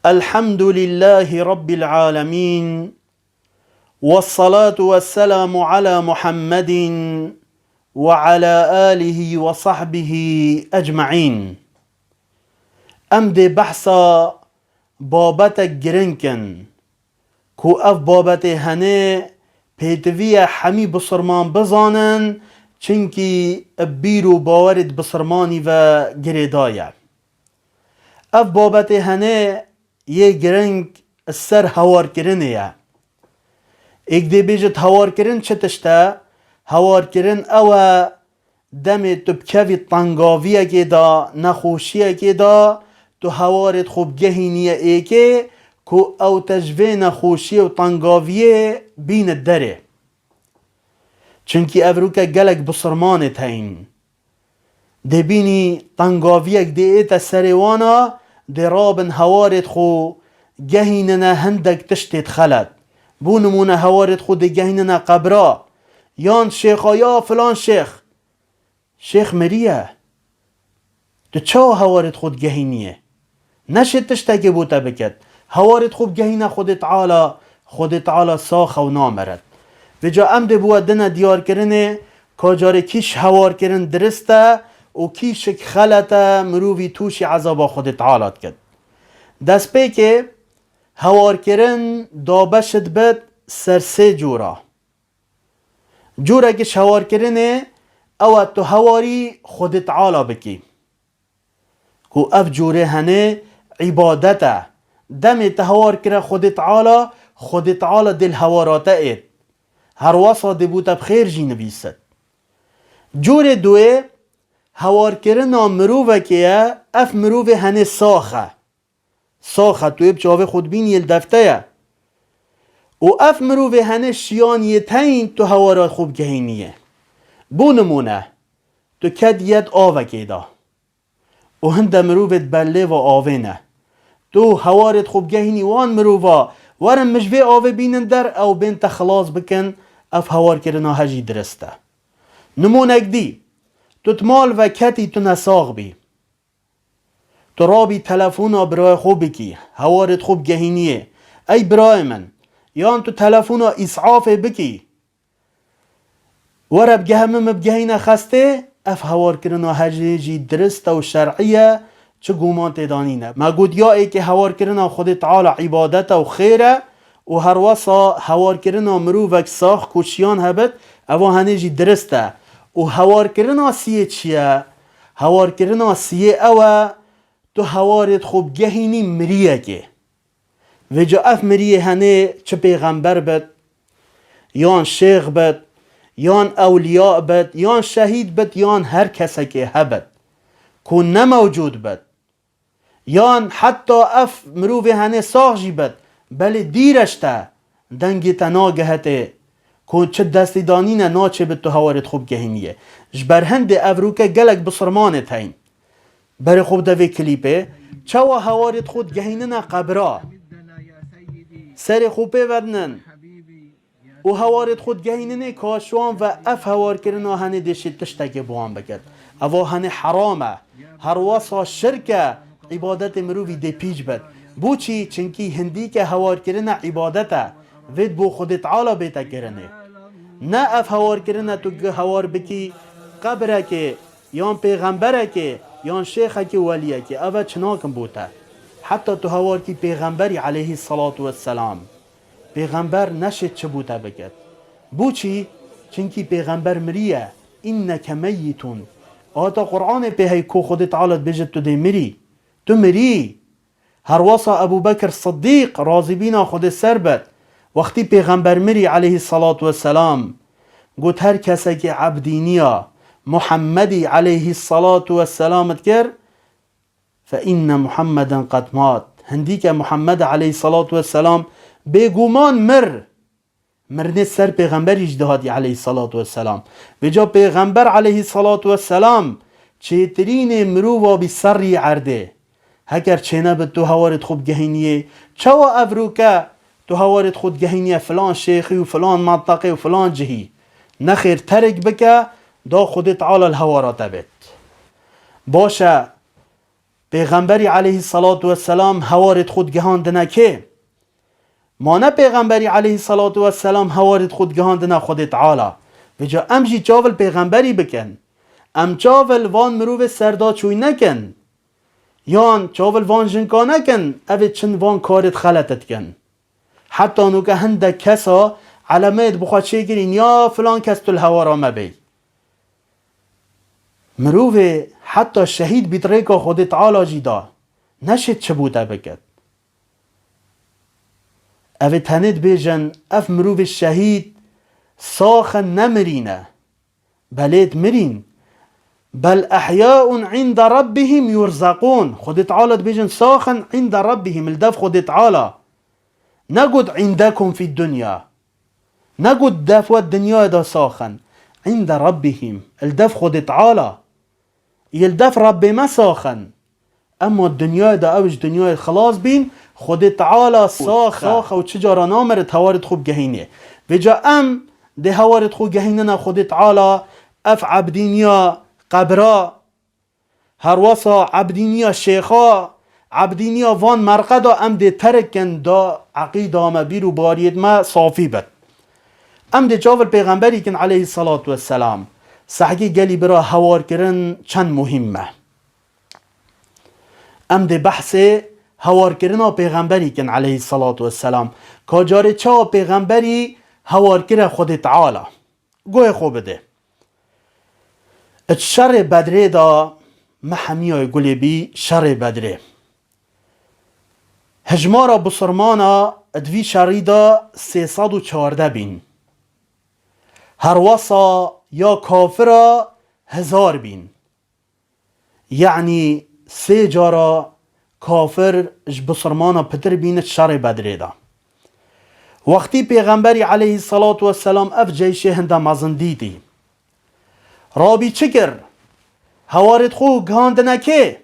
الحمد لله رب العالمين والصلاة والسلام على محمد وعلى آله وصحبه أجمعين. امد بحثا بابت گرنکن کو اف بابت هنه پیتوی حمی بسرمان بزانن چنکی بیرو باورد بسرمانی و گریدایه. اف بابت هنه یه گرنگ سر هوار کرنه. ایک دی بیجت هوار کرن چه تشته؟ هوار کرن او دم تبکوی طنگاویه که دا نخوشیه که دا تو هوارت خوب گهینیه ایکه که او تجوه نخوشیه و طنگاویه بین دره چونکی افروکه گلک بسرمانت هین ده بینی طنگاویه ده ایتا سریوانا ده رابن هوارت خو گهیننا هندک تشتت خلد بو نمونه هوارت خو ده گهیننا قبرا یان شیخا یا فلان شیخ مریه تو چه هوارت خود گهینیه نشد تشتاکی بوتا بکد هوارت خوب گهینه خود تعالی ساخ و نامرد و جا امده بوا دنه دیار کرنه کاجار کیش هوار کرن درسته و کیشک خلطه مرووی توشی عذابا خود تعالی کد دست پی که هوار کرن دابشت بد سر سه جوره کش هوار کرنه او تو هواری خود تعالی بکی کو اف جوره هنه عبادته دم تهوار کرا خود تعالی دل هواراته اید هر واسا دبوتا بخیر جی نبیست جوره دوه هوار کرنا مرووه که اف مرووه هنه ساخه توی بچاوه خودبین یل دفته و اف مرووه هنه شیان یتین تو هوارات خوب گهینیه بو نمونه تو کد ید آوه که دا و هند مرووت بله و آوه نه تو هوارت خوب گهینی وان مرووا ورم مجوه آوه بینن در او بین تخلاص بکن اف هوار کرنا هجی درسته نمونک دی تو تمال و کتی تو نساغ بی تو رابی تلفونا برای خوب بکی هوارت خوب گهینیه ای برای من یان تو تلفونا اسعاف بکی ورب گهمم بگهینه خسته اف هوار کرنا هجی درسته و شرعیه چه گومان تدانینه ما گود یا ای که هوار کرنا خود تعالی عبادت و خیره و هر واسا هوار کرنا مرووک ساخ کشیان هبت او هنجی درسته و هوار کرنا سیه چیه؟ هوار کرنا سیه او تو هوارت خوب گهینی مریه که و جا اف مریه هنه چه پیغمبر بد یان شیخ بد یان اولیاء بد یان شهید بد یان هر کسی که هبد کن نموجود بد یان حتی اف مرووه هنه ساخ جی بد بله دیرشته دنگی تناگهته کن چه دستی دانینه ناچه بد تو هوارت خوب گهینیه جبر هند افروکه گلک بسرمانت هین بره خوب دوی کلیپه چه هوارت خود گهینه قبرا سر خوبه ودنن و هوارت خود گهینه کاشوان و اف هوار کرنا هنه دشت تشتک بوان بکد او هنه حرامه هر واسا شرکه عبادت مرووی ده پیج بد بو چی چنکی هندی که هوار کرنا عبادته وید بو خود تعالی بیتا کرنه نه اف هوار کرنا تو هوار بکی قبره که یان پیغمبره که یان شیخه که ولیه که او چناکم بوته حتی تو هوار کی پیغمبری علیه الصلاة والسلام پیغمبر نشد چه بوته بکد بو چی چنکی پیغمبر مریه اینک میتون آتا قرآن پیهی کو خود تعالی بجد تو دی مری تو مری هر واسا ابو بکر صدیق راضی بینا خود سر بد وقتی پیغمبر مری علیه الصلاة والسلام گوت هر کسی که عبدینیا محمدی علیه الصلاة والسلام کر فإن محمدا قد مات هندی که محمد علیه الصلاة والسلام بگومان مرنه سر پیغمبر اجدهادی علیه الصلاة والسلام بجا پیغمبر علیه الصلاة والسلام چهترین مرووا بی سری عرده هکر چنه به تو هوارت خوب گهینیه چه و افروکه تو هوارت خود گهینیه فلان شیخی و فلان منطقه و فلان جهی نخیر ترک بکه دا خود تعالی الهوارات بید باشه پیغمبری علیه الصلاة و السلام هوارد خود گهاند نکه ما نه پیغمبری علیه الصلاة و السلام هوارد خود گهاند نه خود تعالی بجا امجی چاول پیغمبری بکن ام چاول وان مروف سردا چوی نکن یان چاول وان جنکا نکن اوه چند وان کارت خلطت کن حتی نو که هنده کسا علامت بخواد چه گرین یا فلان کس تو الهوارا مبی مروف حتی شهید بیتریکا خود تعالی جیدا نشد چه بوده بکد اوه تند بیجن اف مروف شهید ساخن نمرینه بلید مرین بل احیاء عند ربهم يرزقون خود تعالی بیجن ساخن عند ربهم الدف خود تعالی نقود عندكم في الدنيا نقود دف الدنيا دا ساخن عند ربهم الدف خود تعالی يلدف رب ما ساخن اما الدنيا دا اوج دنيا خلاص بين خود تعالی ساخه و چجارا نامرت هوارد خوب گهینه بجا ام ده هوارد خوب گهینه نا خود تعالی اف عبدینیا قبرا هرواسا عبدینیا شیخا عبدینیا وان مرقدا ام ده ترکن دا عقیده ما بیرو بارید ما صافی بد ام ده جاول پیغمبری کن علیه الصلاة و السلام سحگی گلی برا هوار کرن چند مهمه ام ده بحث هوار کرن پیغمبری کن علیه الصلاة و السلام کجاره چا پیغمبری هوار کرن خود تعالی گوه خوب ده شر بدره دا محمیای گلی بی شر بدره هجمارا بسرمانا دوی شری دا 314 بین هرواسا یا کافرا 1000 بین یعنی 3 جارا کافر بسرمانا پتر بین شر بدره دا وقتی پیغمبری علیه الصلاة و السلام اف جیشه هنده مزندی دی رابی چکر هوارد خو گهاند نکه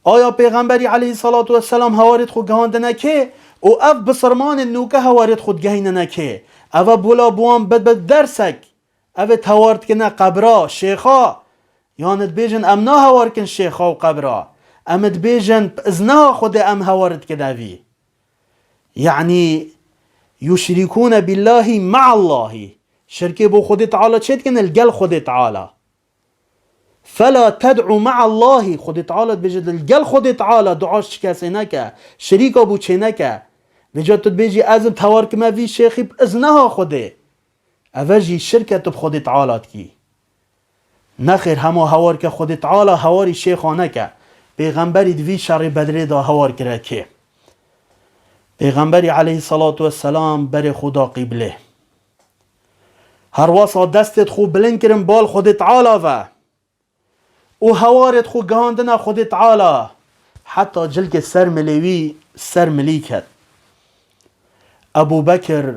آیا پیغمبری علیه الصلاة و السلام هوارد خو گهاند نکه او اف بسرمان نوکه هوارد خود گهین نکه او بولا بوان بد درسک او توارد کنه قبرا شیخا یاند بیجن امنا هوار کن شیخا و قبرا امد بیجن ازنا خود ام هوارد کدوی یعنی یشرکون بالله مع الله شركه بو خود تعالى چت كن الجل خود تعالى فلا تدعو مع الله خود تعالى بجد الجل خود تعالى دعاش كسي نكا شريك ابو چه نكا بجد بيجي ازم توارك ما في شيخي بإذنها خوده اوجي شركة بخود تعالى كي نخير هما هوارك خود تعالى هواري شيخا نكا پیغمبری دوی شر بدره دا هوار کرده که پیغمبری علیه الصلاة والسلام بر خدا قبله هر واسا دستت خو بلند کرن بال خود تعالی و هوارت خو گهاندن خود تعالی حتی جلک سر ملیوی سر ملی کرد ابو بکر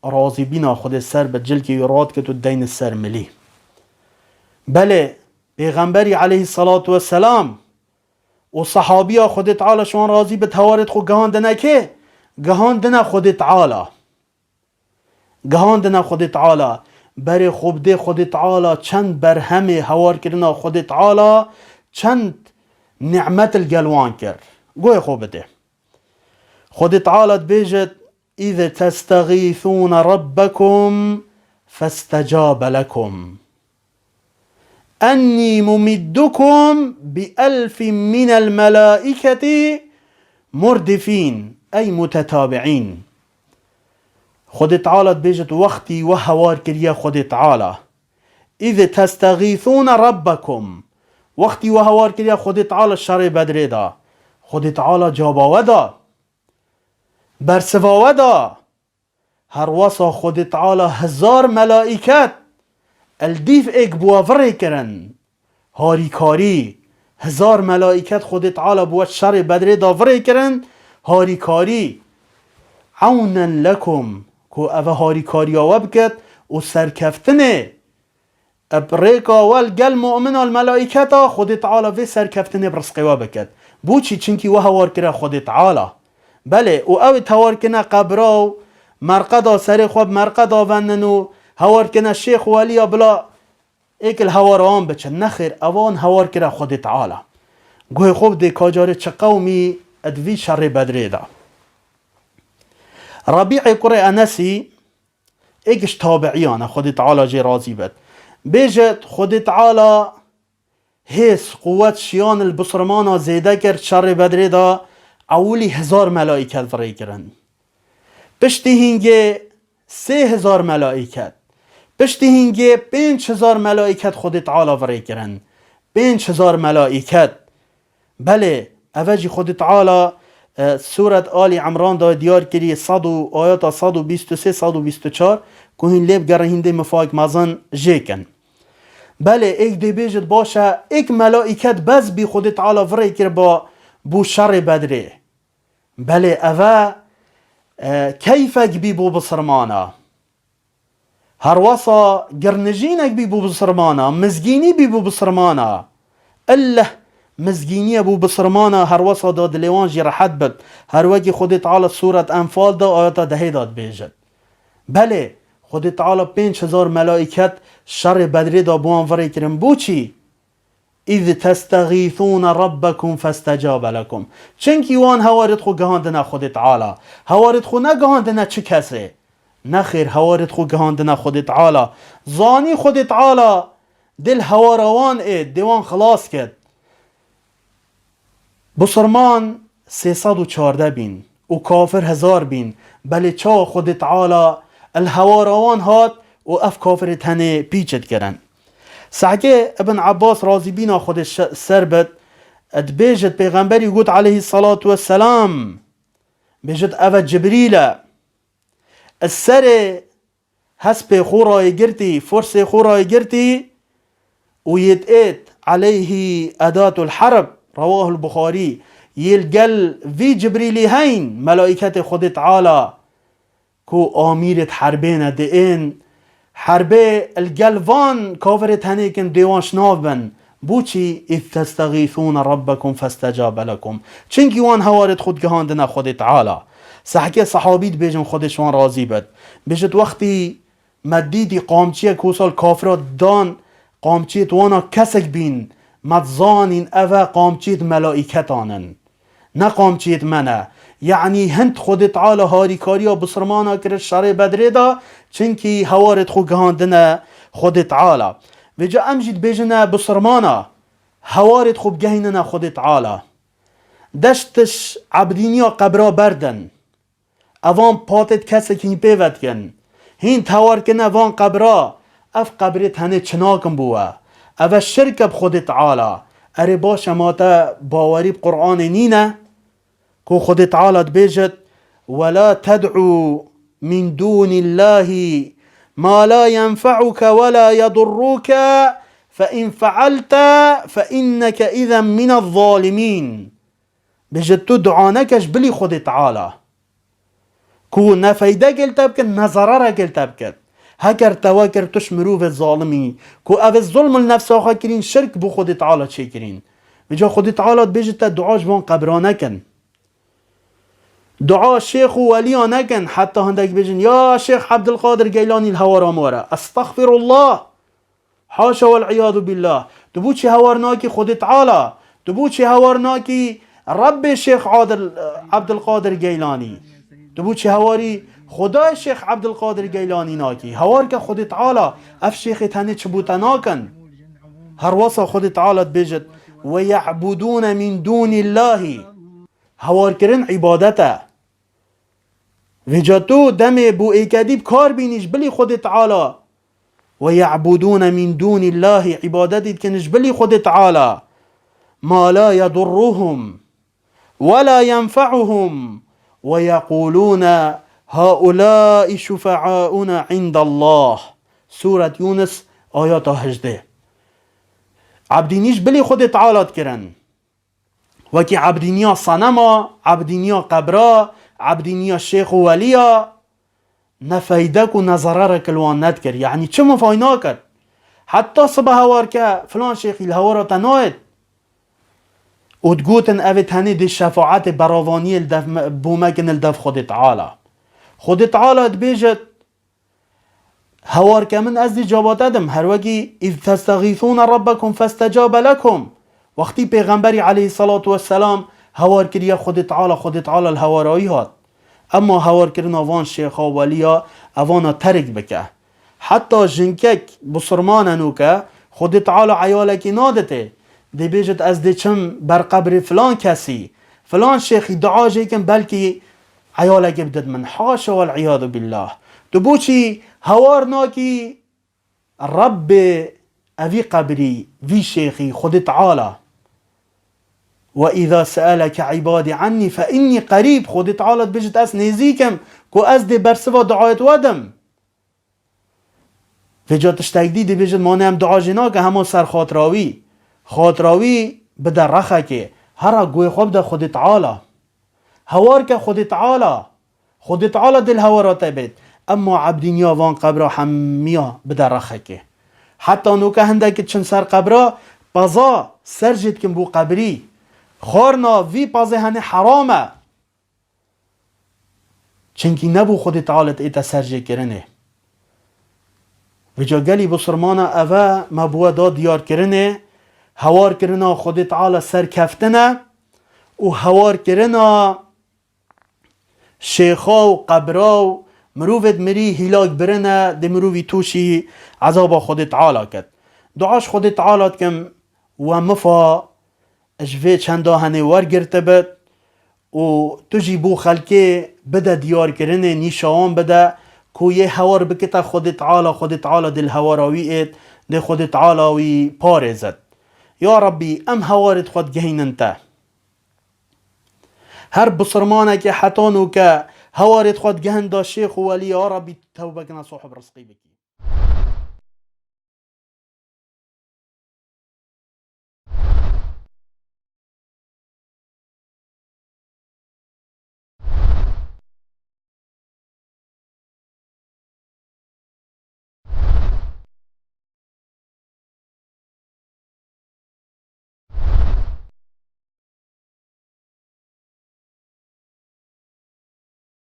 راضی بینا خود سر به جلک یراد که تو دین سر ملی بله پیغمبری علیه الصلاة والسلام و صحابی خود تعالی شوان راضی به هوارت خو گهاندن که گهاندن خود تعالی گهاندن خود تعالی بر خوب ده خود تعالی چند بر همه هوار کردن خود تعالی چند نعمت الگلوان کرد گوه خوب ده خود تعالی بیجد اذا تستغیثون ربکم فاستجاب لكم انی ممدکم بألف من الملائکة مردفین ای متتابعین خود تعالی بیجت وقتی و هوار کریه خود تعالی اذا تستغیثون ربکم وقتی و هوار کریه خود تعالی شر بدره دا خود تعالی جاباوه دا برسواوه دا هر واسا خود تعالی 1000 ملائکت الدیف ایک بوافره کرن هاری کاری 1000 ملائکت خود تعالی بوات شر بدره دا وره کرن هاری کاری عونا لکم که اوه هاری کاری آوه بکد و سرکفتنه ابریکا والگل مؤمن الملائکتا خود تعالی و سرکفتنه برسقوا بکد بوچی چنکی و هوار کرده خود تعالی بله و او توار کنه قبرا و مرقدا سر خواب مرقدا وننو هوار کنه شیخ ولی بلا ایکل هوار آن بچه نخیر اوان هوار کرده خود تعالی گوه خوب دی کاجاره چه قومی ادوی شر بدره دا. ربیع قره انسی ایگش تابعیانه خود تعالی جی راضی بد بیجد خود تعالی حس قوت شیان البصرمانا زیده کرد شر بدره دا اولی 1000 ملائکت فرای کرن پشتی هنگه 3000 ملائکت پشتی هنگه 5000 ملائکت خود تعالی فرای کرن 5000 ملائکت بله اوجی خود تعالی سورت آل عمران دا دیار کری آیات 123 124 که هین لیب گره هنده مفاق مزن جیکن بله ایک دی بیجد باشه ایک ملائکت بز بی خود تعالی فرای کر با بو شر بدره بله اوه کیفک بی بو بسرمانا هر وصا گرنجینک بی بو بسرمانا مزگینی بی بو بسرمانا الله مزگینی بو بسرمانا هر وصا داد لیوان جی راحت بد هر وکی خود تعالی سورت انفال دا آیات دهی داد بیجد بله خود تعالی 5000 ملائکت شر بدری دا بوان وری کرن بو چی؟ اذ تستغیثون ربکم فاستجاب لکم چنکی وان هوارد خو گهاندنه خود تعالی هوارد خو نگهاندنه چه کسه نخیر هوارد خو گهاندنه خود تعالی زانی خود تعالی دل هواروان دیوان خلاص کرد بسرمان 314 بین و کافر 1000 بین بله چا خود تعالی الهواروان هات و اف کافر تنه پیچت کرن سعگه ابن عباس راضی بینا خودش سربت ادبیجت پیغمبری گوت علیه الصلاة والسلام بیجت او جبریل السر حسب خورای گرتی فرس خورای گرتی و يتقيت عليه أداة الحرب رواه البخاري يلقل في جبريل هين ملائكة خود تعالى كو آميرة حربين دين حربه القلفان كافرت هنيكن ديوان شناف بن بوچي إذ تستغيثون ربكم فاستجاب لكم چنكي وان هوارد خود گهاندنا خود تعالى سحكي صحابيت بيجن خودش وان راضي بد بيجت وقتي مديدي قامچيه كوسال كافرات دان قامچيت وانا كسك بين متزانين أفا قامچيت ملائكتانن نه قامچيت منه يعني هند خود تعالى هاري كاريا بسرمانا كرد شر بدره دا چنكي هوارد خو گهاندنا خود تعالى وجا امجد بيجنا بسرمانا هوارد خو بگهيننا خود تعالى دشتش عبدينيا قبرا بردن اوان پاتت کسك هين پیوت کن هين توار کن اوان قبرا اف قبرت هنه چناكم بوا او شرك بخود تعالى اره باش ماتا باوري بقرآن نينه كو خود تعالى بيجت ولا تدعو من دون الله ما لا ينفعك ولا يضرك فإن فعلت فإنك إذا من الظالمين بيجت دعانكش بلي خود تعالى كو نفيده قلت بكن نظرره قلت بكن هكر تواكر تشمرو في الظالمين كو او الظلم النفس آخا كرين شرك بو خود تعالى چه كرين بجا خود تعالى بيجت دعاش بان قبرانكن دعا شيخ وليا نكن حتى هندك بيجن يا شيخ عبد القادر جيلاني الهوارا مورا استغفر الله حاشا والعياذ بالله تبوشي هوارناكي خود تعالى تبوشي هوارناكي رب شيخ عبد القادر جيلاني تبوشي هواري خدا شيخ عبد القادر جيلاني ناكي هوارك خود تعالى اف شيخ تاني چبوتا ناكن هروسا خود تعالى بيجت ويعبدون من دون الله هوار کرن عبادته وجاتو دم بو ایکدیب کار بینیش بلی خود تعالی ويعبدون من دون الله عبادت کنش بلی خود تعالی ما لا يضرهم ولا ينفعهم ويقولون هؤلاء شفعاؤنا عند الله سورة يونس آيات 18 عبدینیش بلی خود تعالی کرن وكي عبدينيا صنما عبدينيا قبرا عبدينيا شيخ وليا نفيدك ونظرارك الوان ندكر يعني چه مفايناكر حتى صبح هوارك فلان شيخي الهوارة تنايد وتقوتن اوت هني دي الشفاعات براواني بومكن الدف خود تعالى خود تعالى تبيجت هوارك من ازدي جابات ادم هر وكي اذ تستغيثون ربكم فاستجاب لكم وقتی پیغمبری علیه السلام هوار کریه خود تعالی الهوارایی هات، اما هوار کردن آوان شیخ و ولیا اوانا ترک بکه. حتی جنکک بسرماننو که خود تعالی عیالکی نادته دی بیجت از دی چم بر قبر فلان کسی فلان شیخی دعا جیکن بلکی عیالکی بدد من حاش والعیاذ بالله. تو بوچی هوار ناکی رب اوی قبری وی شیخی خود تعالی وإذا سألك عبادي عني فإني قريب. خود تعالی بجد از نزیکم کو از دی برسوا دعایت ودم و جا تشتاک دی بجد مانه هم دعا جنا که همون سر خاطراوی بده رخه که هر گوی خوب ده خود تعالی هوار که خود تعالی دل هوارات بید، اما عبدینیا وان قبرا همیا بده رخه که حتی نوکه هنده که چند سر قبرا پازا سر جد کن بو قبری خارنا وی پازه هنه حرامه چنکی نبو خود تعالی ایتا سر جد کرنه. و جا گلی بسرمانا اوه مبوه دا دیار کرنه هوار کرنا خود تعالی سر کفتنه و هوار کرنا شیخا و قبرا و مروفت مری هلاک برنه ده مروفی توشی عذاب خود تعالی کد. دعاش خود تعالی کم و مفا اجوه چنده هنه ورگرته بد و تجی بو خلکه بده دیار کرنه نیشان بده کو یه هوار بکتا خود تعالی دل هواراوی اید ده خود تعالی پارزد. یا ربی ام هوارت خود گهیننته هر بسرمانه که حتانو که هوارت خود گهنده شیخ و ولی یا ربی توبه کنا صاحب رزقی بکی.